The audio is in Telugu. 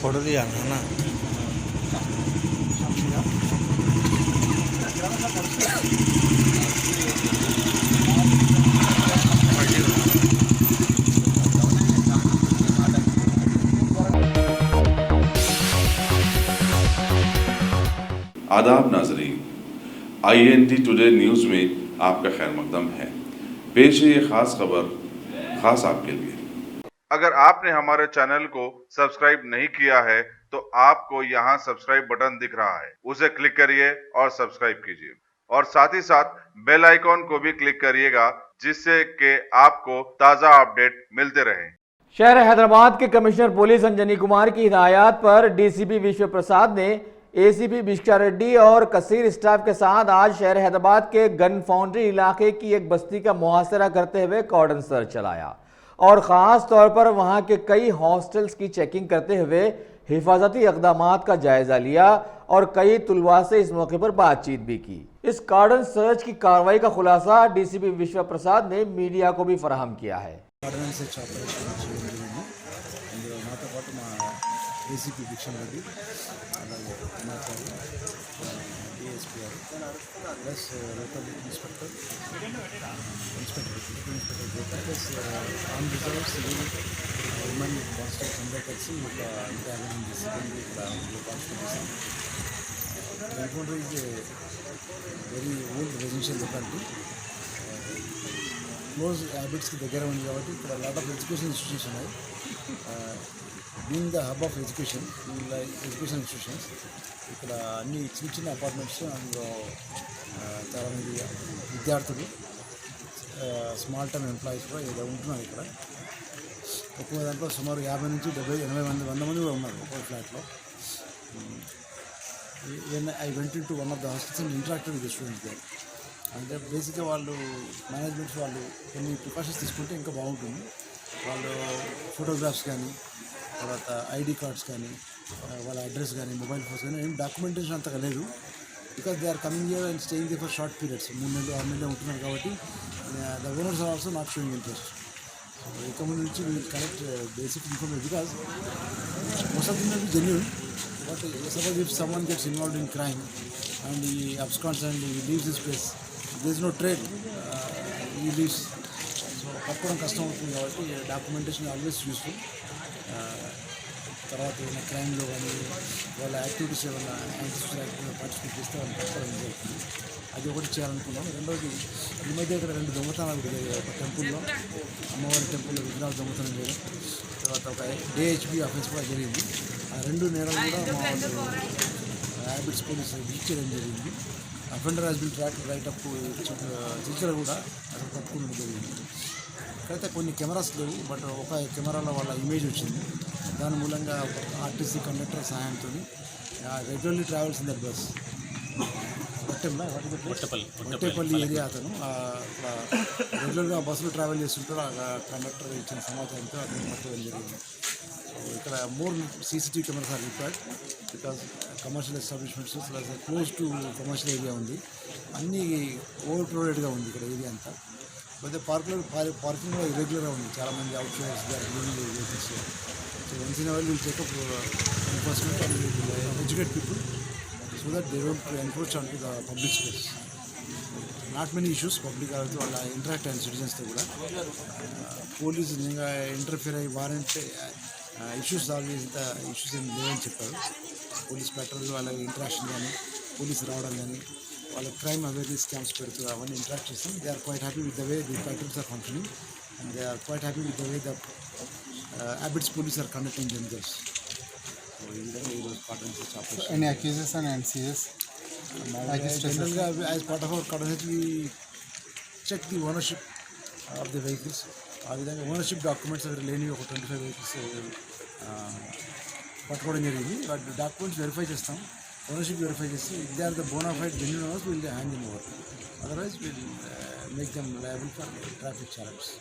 फोटो दिया ना आदाब नाजरीन, INT टुडे न्यूज़ में आपका खैर मकदम है। पेश है ये खास खबर खास आपके लिए। अगर आपने हमारे चैनल को सब्सक्राइब नहीं किया है तो आपको यहाँ सब्सक्राइब बटन दिख रहा है, उसे क्लिक करिए और सब्सक्राइब कीजिए और साथ ही साथ बेल आइकॉन को भी क्लिक करिएगा जिससे कि आपको ताज़ा अपडेट मिलते रहे। शहर हैदराबाद के कमिश्नर पुलिस अंजनी कुमार की हिदायत पर डीसीपी विश्व प्रसाद ने एसीपी बिष्का रेड्डी और कसीर स्टाफ के साथ आज शहर हैदराबाद के गन फाउंड्री इलाके की एक बस्ती का मुहासरा करते हुए कॉर्डन सर्च चलाया और ख़ास तौर पर वहां के कई हॉस्टल्स की चेकिंग करते हुए हिफाजती इक़दामात का जायजा लिया और कई तुलवा से इस मौके पर बातचीत भी की। इस कॉर्डन सर्च की कार्रवाई का खुलासा डीसीपी विश्व प्रसाद ने मीडिया को भी फराहम किया है। ఏసీపీ భిక్షం రెడ్డి అలాగే సమాచారం డిఎస్పీ గారు ప్లస్ లోకల్ ఇన్స్పెక్టర్ గోపర్ plus on reserve civil women constables అందరూ కలిసి ఒక ఇంటర్వ్యూని తీసుకుని ఇక్కడ కాన్స్టిట్యూట్ చేశాం. Gunfoundry is very old residential locality, close హ్యాబిట్స్కి దగ్గర ఉంది కాబట్టి ఇక్కడ లాట్ ఆఫ్ ఎడ్యుకేషన్ ఇన్స్టిట్యూషన్స్ ఉన్నాయి. Being the hub of education institutions ఇక్కడ అన్ని చిన్న చిన్న అపార్ట్మెంట్స్, అందులో చాలామంది విద్యార్థులు, స్మాల్ టైమ్ ఎంప్లాయీస్ కూడా ఇలా ఉంటున్నారు. ఇక్కడ ఒక్కొక్క దాంట్లో సుమారు 50 నుంచి 70-80 మంది 100 మంది కూడా ఉన్నారు ఒక్కొక్క ఫ్లాట్లో. I went into one of the hostels and interacted with the students there. అంటే బేసిక్గా వాళ్ళు మేనేజ్మెంట్స్ వాళ్ళు కొన్ని ప్రికాషన్స్ తీసుకుంటే ఇంకా బాగుంటుంది. వాళ్ళు ఫోటోగ్రాఫ్స్ కానీ, తర్వాత ఐడి కార్డ్స్ కానీ, వాళ్ళ అడ్రస్ కానీ, మొబైల్ ఫోన్స్ కానీ ఏం డాక్యుమెంటేషన్ అంతగా లేదు. Because they are coming here and staying there for short periods, 3 నెలలు 6 నెలలు ఉంటున్నారు కాబట్టి the owners are also not showing interest. ఇక ముందు నుంచి we'll collect basic information because most of the may be genuine. But suppose if someone gets involved in crime and he absconds and he leaves this place, there is no trace, he leaves. So పట్టుకోవడం కష్టం అవుతుంది కాబట్టి డాక్యుమెంటేషన్ ఆల్వేస్ యూస్ఫుల్. తర్వాత ఏమైనా క్రైమ్లో కానీ వాళ్ళ యాక్టివిటీస్ ఏమైనా యాంటిసిపేషన్ యాక్టివిటీలో పార్టిసిపేట్ చేస్తే వాళ్ళని పట్టుకోవడం జరుగుతుంది. అది ఒకటి చేయాలనుకున్నాం. రెండవది, ఈ మధ్య ఇక్కడ 2 దొంగతనాలు జరిగాయి. ఒక టెంపుల్లో, అమ్మవారి టెంపుల్లో విగ్రహాలు దొంగతనం చేయడం, తర్వాత ఒక డిహెచ్పి ఆఫీస్ కూడా జరిగింది. ఆ 2 నేరాలు కూడా మా వాళ్ళు హ్యాబిట్స్ పోలీసు విజిట్ చేయడం జరిగింది. Offender has been track right up చిచ్చర కూడా అక్కడ పట్టుకోవడం జరిగింది. ఇక్కడైతే కొన్ని కెమెరాస్ లేవు, బట్ ఒక కెమెరాలో వాళ్ళ ఇమేజ్ వచ్చింది. దాని మూలంగా ఆర్టీసీ కండక్టర్ సహాయంతో regularly travels in that bus Vattepally area అతను రెగ్యులర్గా బస్సులో ట్రావెల్ చేస్తుంటాడు. ఆ కండక్టర్ ఇచ్చిన సమాచారంతో అతను పట్టుకోవడం జరిగింది. ఇక్కడ more CCTV cameras are required because commercial establishments plus close to commercial area ఉంది. అన్నీ ఓవర్ క్రౌడెడ్గా ఉంది ఇక్కడ ఏరియా అంతా. అయితే పార్కింగ్ కూడా ఇరెగ్యులర్గా ఉంది. చాలామంది outsiders vehicles. So once in hour will checkup enforcement and will educate people so that they don't encroach on to the public space. Not many issues public అవుతూ వాళ్ళ ఇంటరాక్ట్ అయిన సిటిజన్స్తో కూడా పోలీసు నిజంగా ఇంటర్ఫియర్ అయ్యి వారంటే ఇష్యూస్ సాల్వ్ చేసేంత ఇష్యూస్ ఏం లేవని చెప్పారు. పోలీస్ పెట్రోల్ అలాగే ఇంటరాక్షన్ కానీ, పోలీసు రావడం కానీ, వాళ్ళ క్రైమ్ అవేర్నెస్ క్యాంప్స్ పెడుతూ అవన్నీ ఇంటరాక్ట్ చేస్తాం. They are quite happy with the way the patrols are functioning and they are quite happy with the way the habits police are conducting themselves. So ఈ విధంగా ఈరోజు cordon search operation. Any accused and serious జనరల్గా as part of our cordon search we check the ownership of the vehicles. ఆ విధంగా ఓనర్షిప్ డాక్యుమెంట్స్ అక్కడ లేని ఒక 25 వెహికల్స్ పట్టుకోవడం జరిగింది. బట్ డాక్యుమెంట్స్ వెరిఫై చేస్తాం, ఓనర్షిప్ వెరిఫై చేసి if they are the bona fide genuine owners will hand in over, otherwise will make them liable for traffic charges.